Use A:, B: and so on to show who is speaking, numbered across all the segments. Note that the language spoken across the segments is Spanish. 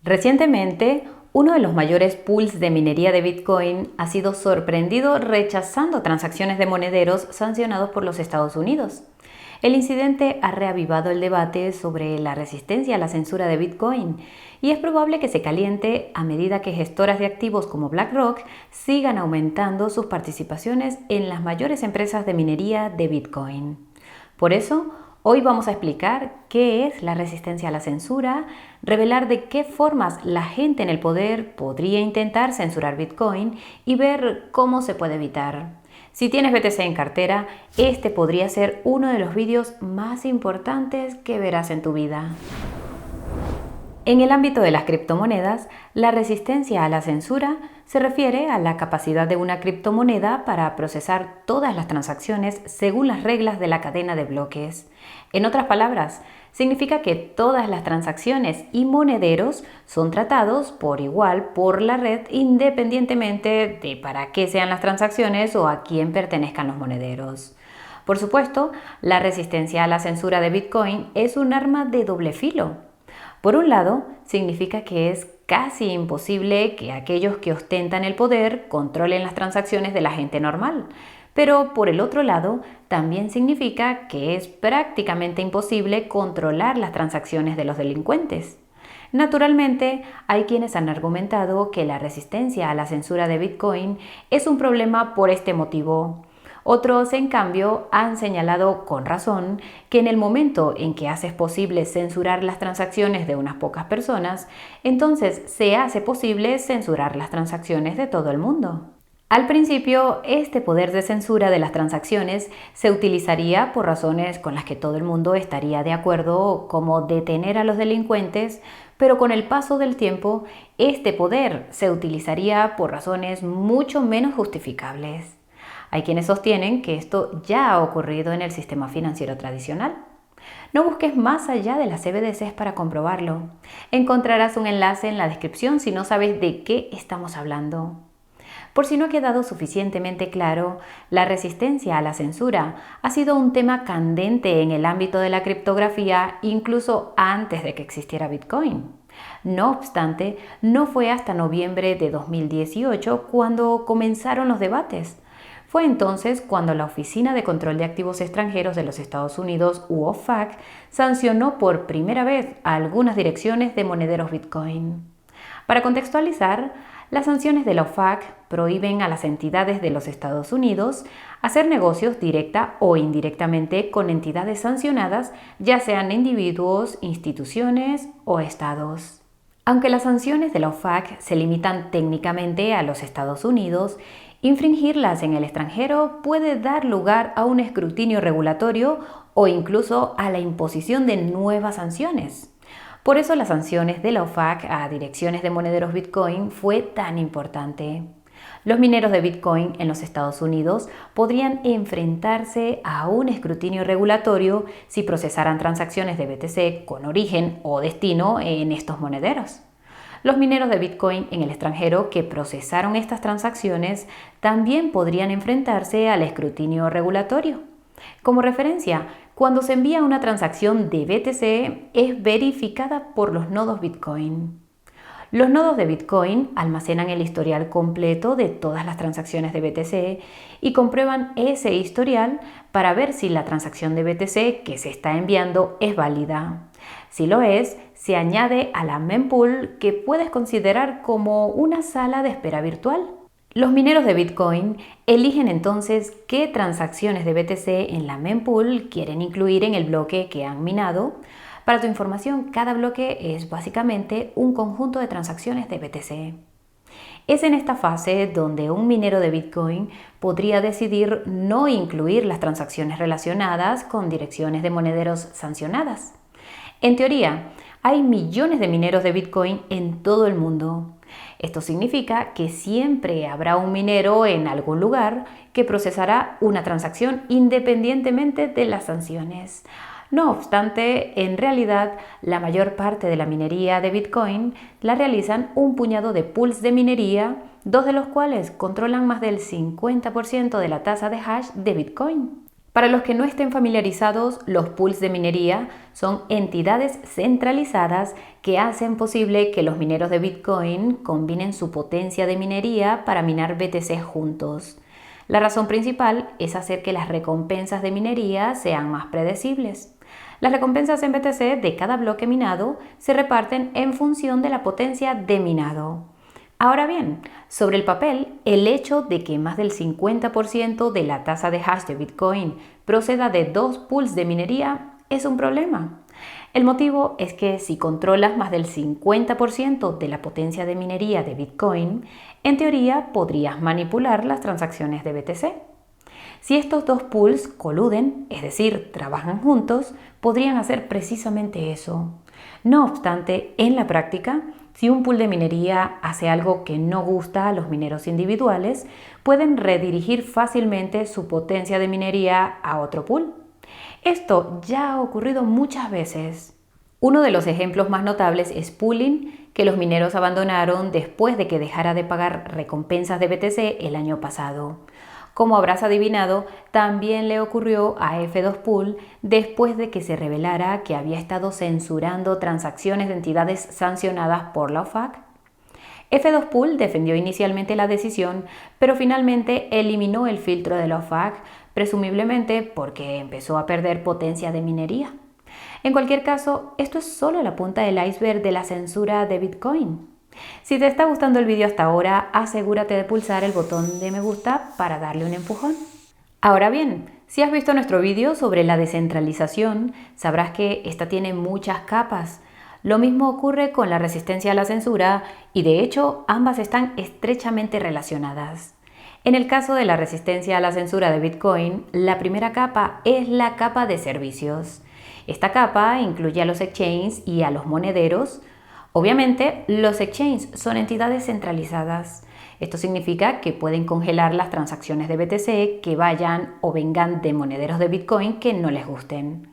A: Recientemente, uno de los mayores pools de minería de Bitcoin ha sido sorprendido rechazando transacciones de monederos sancionados por los Estados Unidos. El incidente ha reavivado el debate sobre la resistencia a la censura de Bitcoin y es probable que se caliente a medida que gestoras de activos como BlackRock sigan aumentando sus participaciones en las mayores empresas de minería de Bitcoin. Por eso, hoy vamos a explicar qué es la resistencia a la censura, revelar de qué formas la gente en el poder podría intentar censurar Bitcoin y ver cómo se puede evitar. Si tienes BTC en cartera, este podría ser uno de los vídeos más importantes que verás en tu vida. En el ámbito de las criptomonedas, la resistencia a la censura se refiere a la capacidad de una criptomoneda para procesar todas las transacciones según las reglas de la cadena de bloques. En otras palabras, significa que todas las transacciones y monederos son tratados por igual por la red independientemente de para qué sean las transacciones o a quién pertenezcan los monederos. Por supuesto, la resistencia a la censura de Bitcoin es un arma de doble filo. Por un lado, significa que es casi imposible que aquellos que ostentan el poder controlen las transacciones de la gente normal. Pero por el otro lado, también significa que es prácticamente imposible controlar las transacciones de los delincuentes. Naturalmente, hay quienes han argumentado que la resistencia a la censura de Bitcoin es un problema por este motivo. Otros, en cambio, han señalado con razón que en el momento en que haces posible censurar las transacciones de unas pocas personas, entonces se hace posible censurar las transacciones de todo el mundo. Al principio, este poder de censura de las transacciones se utilizaría por razones con las que todo el mundo estaría de acuerdo, como detener a los delincuentes, pero con el paso del tiempo, este poder se utilizaría por razones mucho menos justificables. Hay quienes sostienen que esto ya ha ocurrido en el sistema financiero tradicional. No busques más allá de las CBDCs para comprobarlo. Encontrarás un enlace en la descripción si no sabes de qué estamos hablando. Por si no ha quedado suficientemente claro, la resistencia a la censura ha sido un tema candente en el ámbito de la criptografía incluso antes de que existiera Bitcoin. No obstante, no fue hasta noviembre de 2018 cuando comenzaron los debates. Fue entonces cuando la Oficina de Control de Activos Extranjeros de los Estados Unidos, u OFAC, sancionó por primera vez a algunas direcciones de monederos Bitcoin. Para contextualizar, las sanciones de la OFAC prohíben a las entidades de los Estados Unidos hacer negocios directa o indirectamente con entidades sancionadas, ya sean individuos, instituciones o estados. Aunque las sanciones de la OFAC se limitan técnicamente a los Estados Unidos, infringirlas en el extranjero puede dar lugar a un escrutinio regulatorio o incluso a la imposición de nuevas sanciones. Por eso las sanciones de la OFAC a direcciones de monederos Bitcoin fue tan importante. Los mineros de Bitcoin en los Estados Unidos podrían enfrentarse a un escrutinio regulatorio si procesaran transacciones de BTC con origen o destino en estos monederos. Los mineros de Bitcoin en el extranjero que procesaron estas transacciones también podrían enfrentarse al escrutinio regulatorio. Como referencia, cuando se envía una transacción de BTC es verificada por los nodos Bitcoin. Los nodos de Bitcoin almacenan el historial completo de todas las transacciones de BTC y comprueban ese historial para ver si la transacción de BTC que se está enviando es válida. Si lo es, se añade a la mempool que puedes considerar como una sala de espera virtual. Los mineros de Bitcoin eligen entonces qué transacciones de BTC en la mempool quieren incluir en el bloque que han minado. Para tu información, cada bloque es básicamente un conjunto de transacciones de BTC. Es en esta fase donde un minero de Bitcoin podría decidir no incluir las transacciones relacionadas con direcciones de monederos sancionadas. En teoría, hay millones de mineros de Bitcoin en todo el mundo. Esto significa que siempre habrá un minero en algún lugar que procesará una transacción independientemente de las sanciones. No obstante, en realidad, la mayor parte de la minería de Bitcoin la realizan un puñado de pools de minería, dos de los cuales controlan más del 50% de la tasa de hash de Bitcoin. Para los que no estén familiarizados, los pools de minería son entidades centralizadas que hacen posible que los mineros de Bitcoin combinen su potencia de minería para minar BTC juntos. La razón principal es hacer que las recompensas de minería sean más predecibles. Las recompensas en BTC de cada bloque minado se reparten en función de la potencia de minado. Ahora bien, sobre el papel, el hecho de que más del 50% de la tasa de hash de Bitcoin proceda de dos pools de minería es un problema. El motivo es que si controlas más del 50% de la potencia de minería de Bitcoin, en teoría podrías manipular las transacciones de BTC. Si estos dos pools coluden, es decir, trabajan juntos, podrían hacer precisamente eso. No obstante, en la práctica, si un pool de minería hace algo que no gusta a los mineros individuales, pueden redirigir fácilmente su potencia de minería a otro pool. Esto ya ha ocurrido muchas veces. Uno de los ejemplos más notables es Pooling, que los mineros abandonaron después de que dejara de pagar recompensas de BTC el año pasado. Como habrás adivinado, también le ocurrió a F2Pool después de que se revelara que había estado censurando transacciones de entidades sancionadas por la OFAC. F2Pool defendió inicialmente la decisión, pero finalmente eliminó el filtro de la OFAC, presumiblemente porque empezó a perder potencia de minería. En cualquier caso, esto es solo la punta del iceberg de la censura de Bitcoin. Si te está gustando el vídeo hasta ahora, asegúrate de pulsar el botón de me gusta para darle un empujón. Ahora bien, si has visto nuestro vídeo sobre la descentralización, sabrás que esta tiene muchas capas. Lo mismo ocurre con la resistencia a la censura y de hecho ambas están estrechamente relacionadas. En el caso de la resistencia a la censura de Bitcoin, la primera capa es la capa de servicios. Esta capa incluye a los exchanges y a los monederos. Obviamente, los exchanges son entidades centralizadas. Esto significa que pueden congelar las transacciones de BTC que vayan o vengan de monederos de Bitcoin que no les gusten.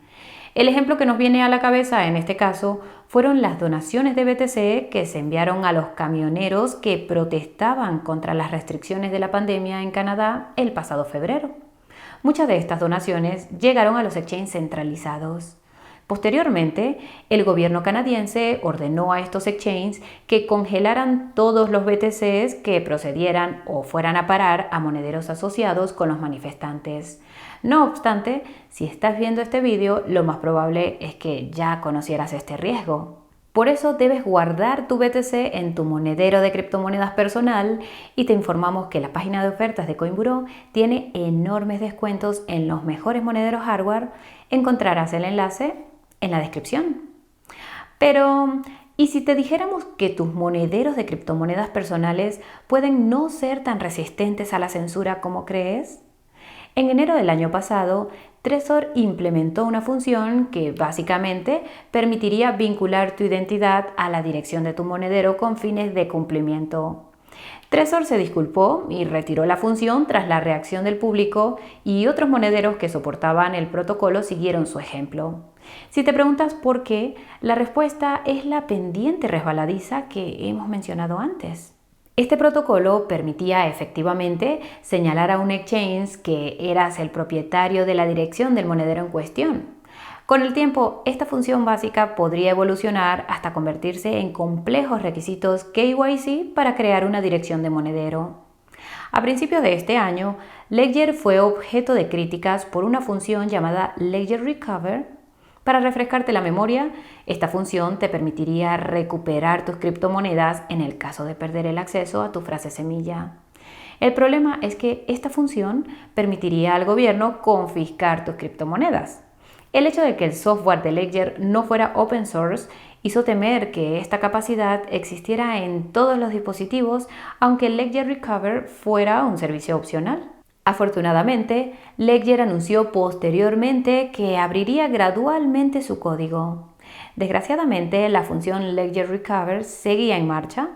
A: El ejemplo que nos viene a la cabeza en este caso fueron las donaciones de BTC que se enviaron a los camioneros que protestaban contra las restricciones de la pandemia en Canadá el pasado febrero. Muchas de estas donaciones llegaron a los exchanges centralizados. Posteriormente, el gobierno canadiense ordenó a estos exchanges que congelaran todos los BTCs que procedieran o fueran a parar a monederos asociados con los manifestantes. No obstante, si estás viendo este vídeo, lo más probable es que ya conocieras este riesgo. Por eso debes guardar tu BTC en tu monedero de criptomonedas personal y te informamos que la página de ofertas de Coinburó tiene enormes descuentos en los mejores monederos hardware. Encontrarás el enlace en la descripción. Pero, ¿y si te dijéramos que tus monederos de criptomonedas personales pueden no ser tan resistentes a la censura como crees? En enero del año pasado, Trezor implementó una función que básicamente permitiría vincular tu identidad a la dirección de tu monedero con fines de cumplimiento. Trezor se disculpó y retiró la función tras la reacción del público y otros monederos que soportaban el protocolo siguieron su ejemplo. Si te preguntas por qué, la respuesta es la pendiente resbaladiza que hemos mencionado antes. Este protocolo permitía efectivamente señalar a un exchange que eras el propietario de la dirección del monedero en cuestión. Con el tiempo, esta función básica podría evolucionar hasta convertirse en complejos requisitos KYC para crear una dirección de monedero. A principios de este año, Ledger fue objeto de críticas por una función llamada Ledger Recover. Para refrescarte la memoria, esta función te permitiría recuperar tus criptomonedas en el caso de perder el acceso a tu frase semilla. El problema es que esta función permitiría al gobierno confiscar tus criptomonedas. El hecho de que el software de Ledger no fuera open source hizo temer que esta capacidad existiera en todos los dispositivos, aunque Ledger Recover fuera un servicio opcional. Afortunadamente, Ledger anunció posteriormente que abriría gradualmente su código. Desgraciadamente, la función Ledger Recover seguía en marcha.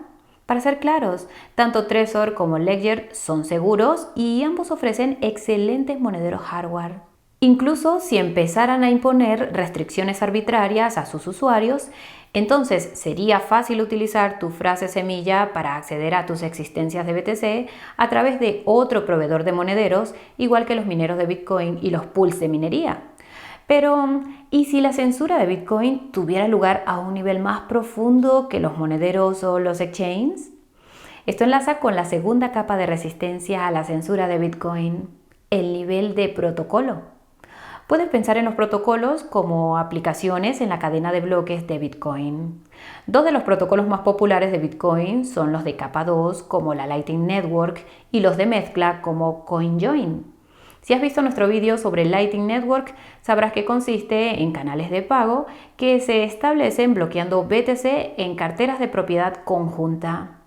A: Para ser claros, tanto Trezor como Ledger son seguros y ambos ofrecen excelentes monederos hardware. Incluso si empezaran a imponer restricciones arbitrarias a sus usuarios, Entonces, sería fácil utilizar tu frase semilla para acceder a tus existencias de BTC a través de otro proveedor de monederos, igual que los mineros de Bitcoin y los pools de minería. Pero, ¿y si la censura de Bitcoin tuviera lugar a un nivel más profundo que los monederos o los exchanges? Esto enlaza con la segunda capa de resistencia a la censura de Bitcoin, el nivel de protocolo. Puedes pensar en los protocolos como aplicaciones en la cadena de bloques de Bitcoin. Dos de los protocolos más populares de Bitcoin son los de capa 2 como la Lightning Network y los de mezcla como CoinJoin. Si has visto nuestro vídeo sobre Lightning Network, sabrás que consiste en canales de pago que se establecen bloqueando BTC en carteras de propiedad conjunta.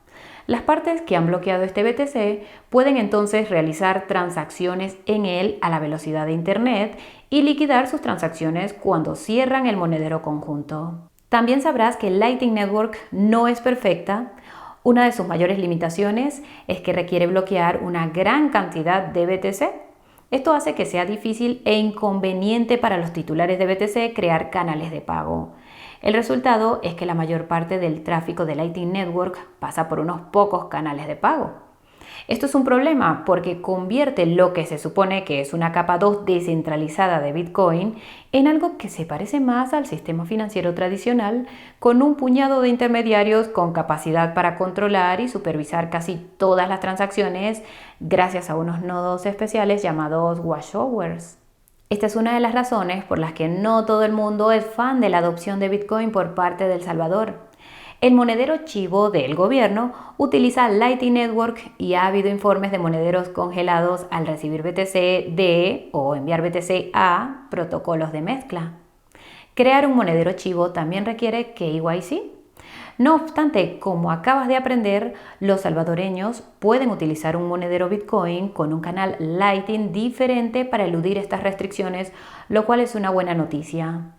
A: Las partes que han bloqueado este BTC pueden entonces realizar transacciones en él a la velocidad de Internet y liquidar sus transacciones cuando cierran el monedero conjunto. También sabrás que Lightning Network no es perfecta. Una de sus mayores limitaciones es que requiere bloquear una gran cantidad de BTC. Esto hace que sea difícil e inconveniente para los titulares de BTC crear canales de pago. El resultado es que la mayor parte del tráfico de Lightning Network pasa por unos pocos canales de pago. Esto es un problema porque convierte lo que se supone que es una capa 2 descentralizada de Bitcoin en algo que se parece más al sistema financiero tradicional, con un puñado de intermediarios con capacidad para controlar y supervisar casi todas las transacciones gracias a unos nodos especiales llamados washovers. Esta es una de las razones por las que no todo el mundo es fan de la adopción de Bitcoin por parte de El Salvador. El monedero chivo del gobierno utiliza Lightning Network y ha habido informes de monederos congelados al recibir BTC de o enviar BTC a protocolos de mezcla. Crear un monedero chivo también requiere KYC. No obstante, como acabas de aprender, los salvadoreños pueden utilizar un monedero Bitcoin con un canal Lightning diferente para eludir estas restricciones, lo cual es una buena noticia.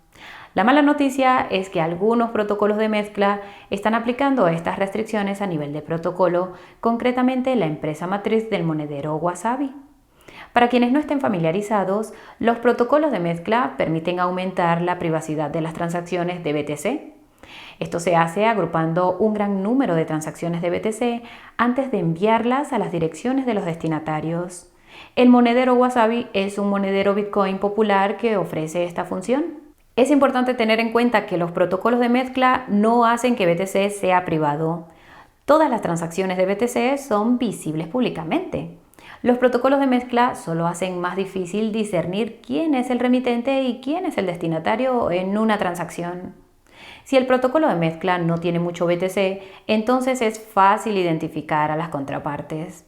A: La mala noticia es que algunos protocolos de mezcla están aplicando estas restricciones a nivel de protocolo, concretamente la empresa matriz del monedero Wasabi. Para quienes no estén familiarizados, los protocolos de mezcla permiten aumentar la privacidad de las transacciones de BTC. Esto se hace agrupando un gran número de transacciones de BTC antes de enviarlas a las direcciones de los destinatarios. El monedero Wasabi es un monedero Bitcoin popular que ofrece esta función. Es importante tener en cuenta que los protocolos de mezcla no hacen que BTC sea privado. Todas las transacciones de BTC son visibles públicamente. Los protocolos de mezcla solo hacen más difícil discernir quién es el remitente y quién es el destinatario en una transacción. Si el protocolo de mezcla no tiene mucho BTC, entonces es fácil identificar a las contrapartes.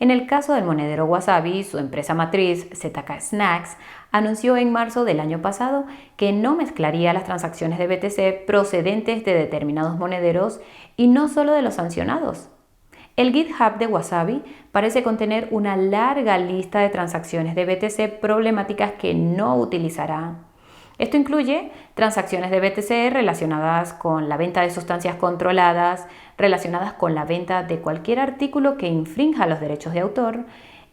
A: En el caso del monedero Wasabi, su empresa matriz, ZK Snacks, anunció en marzo del año pasado que no mezclaría las transacciones de BTC procedentes de determinados monederos y no solo de los sancionados. El GitHub de Wasabi parece contener una larga lista de transacciones de BTC problemáticas que no utilizará. Esto incluye transacciones de BTC relacionadas con la venta de sustancias controladas, relacionadas con la venta de cualquier artículo que infrinja los derechos de autor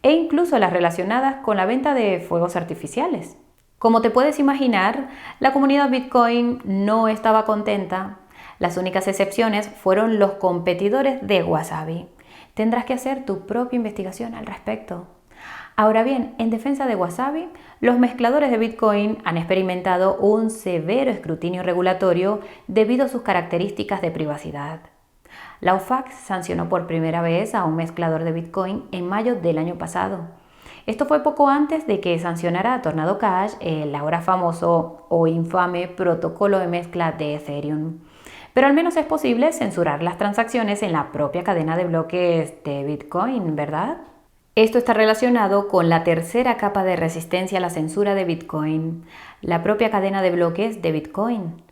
A: e incluso las relacionadas con la venta de fuegos artificiales. Como te puedes imaginar, la comunidad Bitcoin no estaba contenta. Las únicas excepciones fueron los competidores de Wasabi. Tendrás que hacer tu propia investigación al respecto. Ahora bien, en defensa de Wasabi, los mezcladores de Bitcoin han experimentado un severo escrutinio regulatorio debido a sus características de privacidad. La OFAC sancionó por primera vez a un mezclador de Bitcoin en mayo del año pasado. Esto fue poco antes de que sancionara a Tornado Cash, el ahora famoso o infame protocolo de mezcla de Ethereum. Pero al menos es posible censurar las transacciones en la propia cadena de bloques de Bitcoin, ¿verdad? Esto está relacionado con la tercera capa de resistencia a la censura de Bitcoin, la propia cadena de bloques de Bitcoin.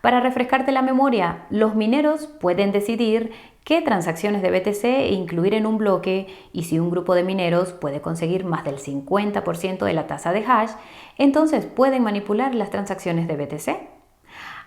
A: Para refrescarte la memoria, los mineros pueden decidir qué transacciones de BTC incluir en un bloque y si un grupo de mineros puede conseguir más del 50% de la tasa de hash, entonces pueden manipular las transacciones de BTC.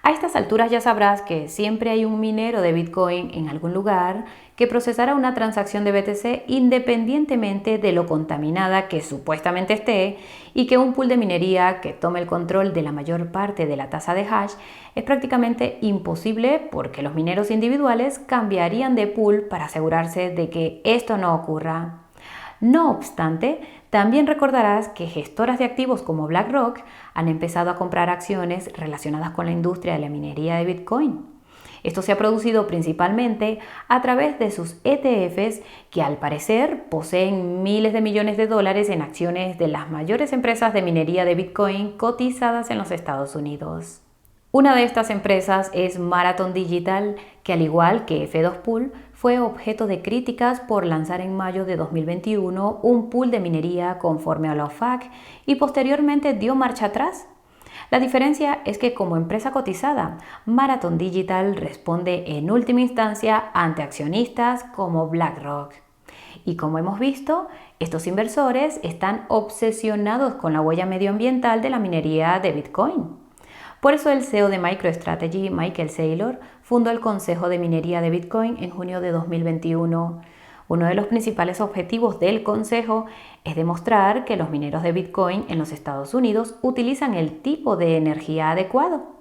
A: A estas alturas ya sabrás que siempre hay un minero de Bitcoin en algún lugar que procesará una transacción de BTC independientemente de lo contaminada que supuestamente esté, y que un pool de minería que tome el control de la mayor parte de la tasa de hash es prácticamente imposible, porque los mineros individuales cambiarían de pool para asegurarse de que esto no ocurra. No obstante, también recordarás que gestoras de activos como BlackRock han empezado a comprar acciones relacionadas con la industria de la minería de Bitcoin. Esto se ha producido principalmente a través de sus ETFs, que al parecer poseen miles de millones de dólares en acciones de las mayores empresas de minería de Bitcoin cotizadas en los Estados Unidos. Una de estas empresas es Marathon Digital, que al igual que F2 Pool, fue objeto de críticas por lanzar en mayo de 2021 un pool de minería conforme a la OFAC y posteriormente dio marcha atrás. La diferencia es que como empresa cotizada, Marathon Digital responde en última instancia ante accionistas como BlackRock. Y como hemos visto, estos inversores están obsesionados con la huella medioambiental de la minería de Bitcoin. Por eso el CEO de MicroStrategy, Michael Saylor, fundó el Consejo de Minería de Bitcoin en junio de 2021. Uno de los principales objetivos del Consejo es demostrar que los mineros de Bitcoin en los Estados Unidos utilizan el tipo de energía adecuado.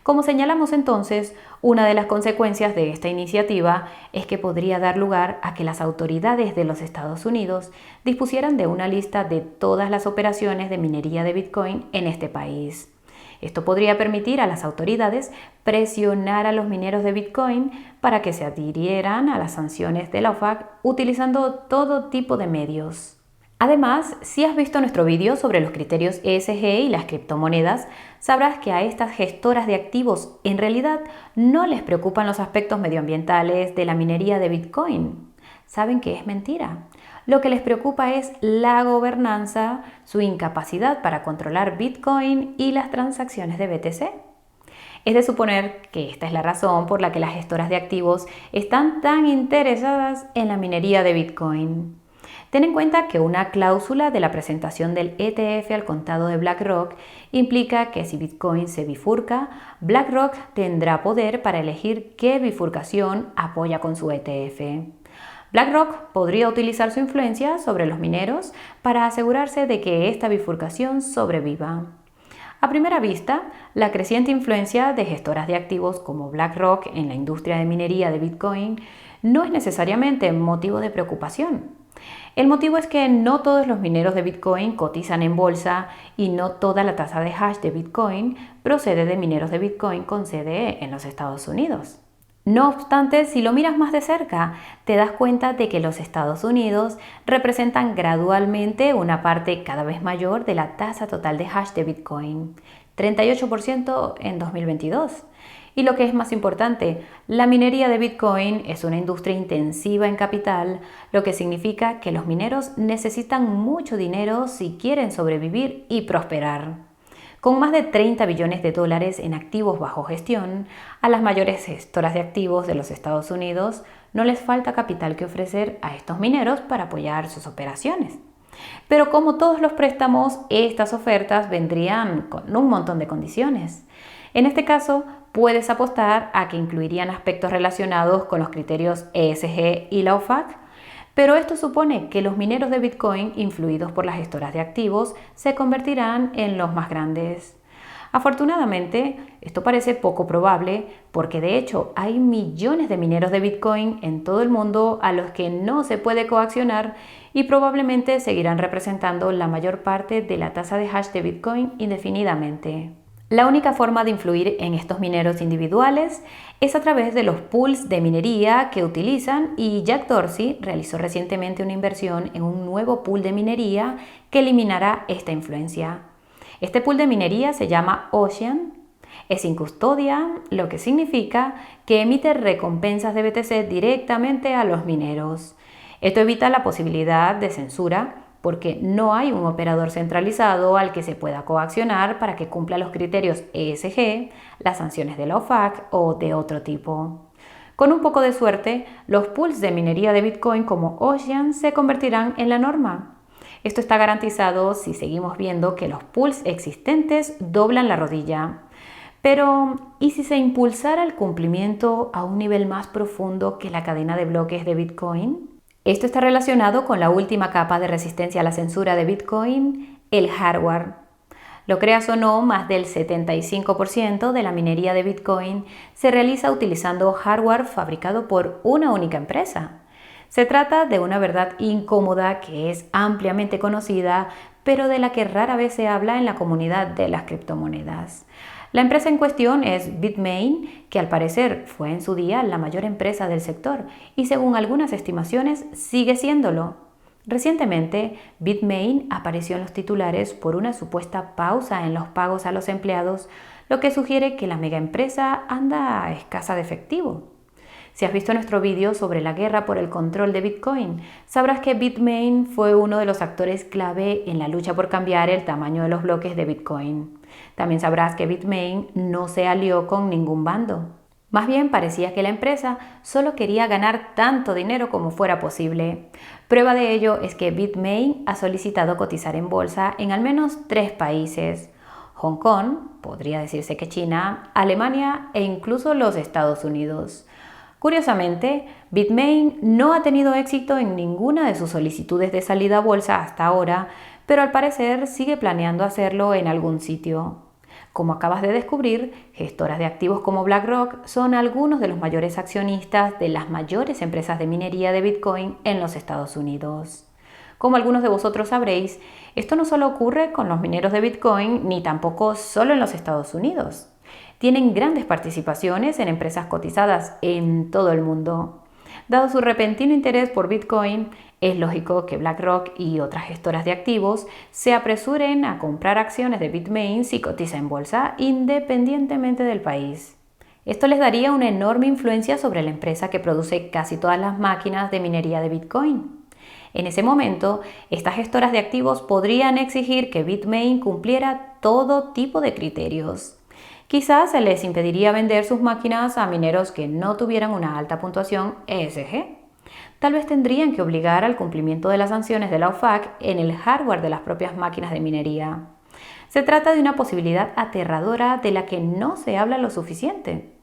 A: Como señalamos entonces, una de las consecuencias de esta iniciativa es que podría dar lugar a que las autoridades de los Estados Unidos dispusieran de una lista de todas las operaciones de minería de Bitcoin en este país. Esto podría permitir a las autoridades presionar a los mineros de Bitcoin para que se adhirieran a las sanciones de la OFAC utilizando todo tipo de medios. Además, si has visto nuestro vídeo sobre los criterios ESG y las criptomonedas, sabrás que a estas gestoras de activos en realidad no les preocupan los aspectos medioambientales de la minería de Bitcoin. Saben que es mentira. Lo que les preocupa es la gobernanza, su incapacidad para controlar Bitcoin y las transacciones de BTC. Es de suponer que esta es la razón por la que las gestoras de activos están tan interesadas en la minería de Bitcoin. Ten en cuenta que una cláusula de la presentación del ETF al contado de BlackRock implica que si Bitcoin se bifurca, BlackRock tendrá poder para elegir qué bifurcación apoya con su ETF. BlackRock podría utilizar su influencia sobre los mineros para asegurarse de que esta bifurcación sobreviva. A primera vista, la creciente influencia de gestoras de activos como BlackRock en la industria de minería de Bitcoin no es necesariamente motivo de preocupación. El motivo es que no todos los mineros de Bitcoin cotizan en bolsa y no toda la tasa de hash de Bitcoin procede de mineros de Bitcoin con sede en los Estados Unidos. No obstante, si lo miras más de cerca, te das cuenta de que los Estados Unidos representan gradualmente una parte cada vez mayor de la tasa total de hash de Bitcoin, 38% en 2022. Y lo que es más importante, la minería de Bitcoin es una industria intensiva en capital, lo que significa que los mineros necesitan mucho dinero si quieren sobrevivir y prosperar. Con más de 30 billones de dólares en activos bajo gestión, a las mayores gestoras de activos de los Estados Unidos no les falta capital que ofrecer a estos mineros para apoyar sus operaciones. Pero como todos los préstamos, estas ofertas vendrían con un montón de condiciones. En este caso, puedes apostar a que incluirían aspectos relacionados con los criterios ESG y la OFAC, pero esto supone que los mineros de Bitcoin influidos por las gestoras de activos se convertirán en los más grandes. Afortunadamente, esto parece poco probable porque de hecho hay millones de mineros de Bitcoin en todo el mundo a los que no se puede coaccionar y probablemente seguirán representando la mayor parte de la tasa de hash de Bitcoin indefinidamente. La única forma de influir en estos mineros individuales es a través de los pools de minería que utilizan, y Jack Dorsey realizó recientemente una inversión en un nuevo pool de minería que eliminará esta influencia. Este pool de minería se llama Ocean, es sin custodia, lo que significa que emite recompensas de BTC directamente a los mineros. Esto evita la posibilidad de censura, porque no hay un operador centralizado al que se pueda coaccionar para que cumpla los criterios ESG, las sanciones de la OFAC o de otro tipo. Con un poco de suerte, los pools de minería de Bitcoin como Ocean se convertirán en la norma. Esto está garantizado si seguimos viendo que los pools existentes doblan la rodilla. Pero, ¿y si se impulsara el cumplimiento a un nivel más profundo que la cadena de bloques de Bitcoin? Esto está relacionado con la última capa de resistencia a la censura de Bitcoin, el hardware. Lo creas o no, más del 75% de la minería de Bitcoin se realiza utilizando hardware fabricado por una única empresa. Se trata de una verdad incómoda que es ampliamente conocida, pero de la que rara vez se habla en la comunidad de las criptomonedas. La empresa en cuestión es Bitmain, que al parecer fue en su día la mayor empresa del sector y según algunas estimaciones sigue siéndolo. Recientemente, Bitmain apareció en los titulares por una supuesta pausa en los pagos a los empleados, lo que sugiere que la megaempresa anda escasa de efectivo. Si has visto nuestro vídeo sobre la guerra por el control de Bitcoin, sabrás que Bitmain fue uno de los actores clave en la lucha por cambiar el tamaño de los bloques de Bitcoin. También sabrás que Bitmain no se alió con ningún bando. Más bien parecía que la empresa solo quería ganar tanto dinero como fuera posible. Prueba de ello es que Bitmain ha solicitado cotizar en bolsa en al menos 3 países: Hong Kong, podría decirse que China, Alemania e incluso los Estados Unidos. Curiosamente, Bitmain no ha tenido éxito en ninguna de sus solicitudes de salida a bolsa hasta ahora, pero al parecer sigue planeando hacerlo en algún sitio. Como acabas de descubrir, gestoras de activos como BlackRock son algunos de los mayores accionistas de las mayores empresas de minería de Bitcoin en los Estados Unidos. Como algunos de vosotros sabréis, esto no solo ocurre con los mineros de Bitcoin, ni tampoco solo en los Estados Unidos. Tienen grandes participaciones en empresas cotizadas en todo el mundo. Dado su repentino interés por Bitcoin, es lógico que BlackRock y otras gestoras de activos se apresuren a comprar acciones de Bitmain si cotiza en bolsa, independientemente del país. Esto les daría una enorme influencia sobre la empresa que produce casi todas las máquinas de minería de Bitcoin. En ese momento, estas gestoras de activos podrían exigir que Bitmain cumpliera todo tipo de criterios. Quizás se les impediría vender sus máquinas a mineros que no tuvieran una alta puntuación ESG. Tal vez tendrían que obligar al cumplimiento de las sanciones de la OFAC en el hardware de las propias máquinas de minería. Se trata de una posibilidad aterradora de la que no se habla lo suficiente.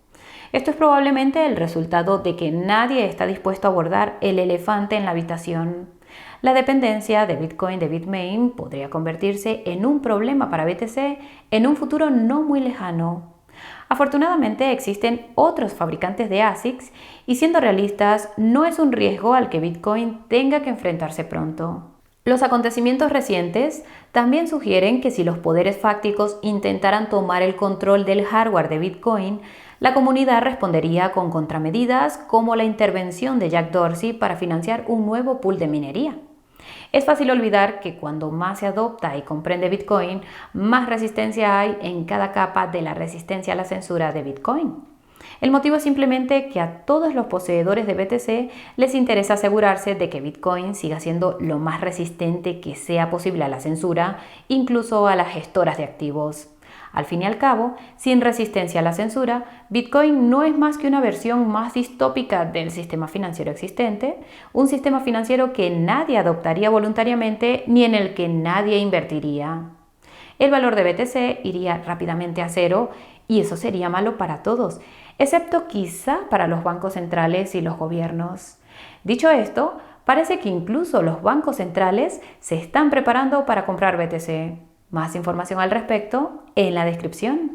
A: Esto es probablemente el resultado de que nadie está dispuesto a abordar el elefante en la habitación. La dependencia de Bitcoin de Bitmain podría convertirse en un problema para BTC en un futuro no muy lejano. Afortunadamente existen otros fabricantes de ASICs y siendo realistas, no es un riesgo al que Bitcoin tenga que enfrentarse pronto. Los acontecimientos recientes también sugieren que si los poderes fácticos intentaran tomar el control del hardware de Bitcoin, la comunidad respondería con contramedidas como la intervención de Jack Dorsey para financiar un nuevo pool de minería. Es fácil olvidar que cuando más se adopta y comprende Bitcoin, más resistencia hay en cada capa de la resistencia a la censura de Bitcoin. El motivo es simplemente que a todos los poseedores de BTC les interesa asegurarse de que Bitcoin siga siendo lo más resistente que sea posible a la censura, incluso a las gestoras de activos. Al fin y al cabo, sin resistencia a la censura, Bitcoin no es más que una versión más distópica del sistema financiero existente, un sistema financiero que nadie adoptaría voluntariamente ni en el que nadie invertiría. El valor de BTC iría rápidamente a cero y eso sería malo para todos, excepto quizá para los bancos centrales y los gobiernos. Dicho esto, parece que incluso los bancos centrales se están preparando para comprar BTC. Más información al respecto en la descripción.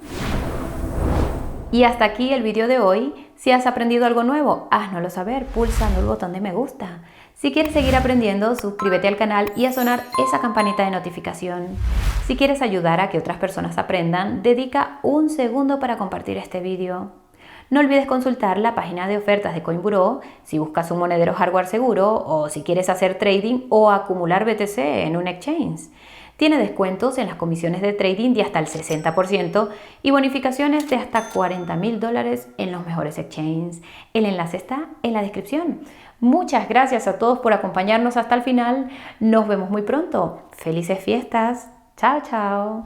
A: Y hasta aquí el vídeo de hoy. Si has aprendido algo nuevo, háznoslo saber pulsando el botón de me gusta. Si quieres seguir aprendiendo, suscríbete al canal y a sonar esa campanita de notificación. Si quieres ayudar a que otras personas aprendan, dedica un segundo para compartir este vídeo. No olvides consultar la página de ofertas de Coinburó si buscas un monedero hardware seguro o si quieres hacer trading o acumular BTC en un exchange. Tiene descuentos en las comisiones de trading de hasta el 60% y bonificaciones de hasta $40,000 en los mejores exchanges. El enlace está en la descripción. Muchas gracias a todos por acompañarnos hasta el final. Nos vemos muy pronto. ¡Felices fiestas! ¡Chao, chao!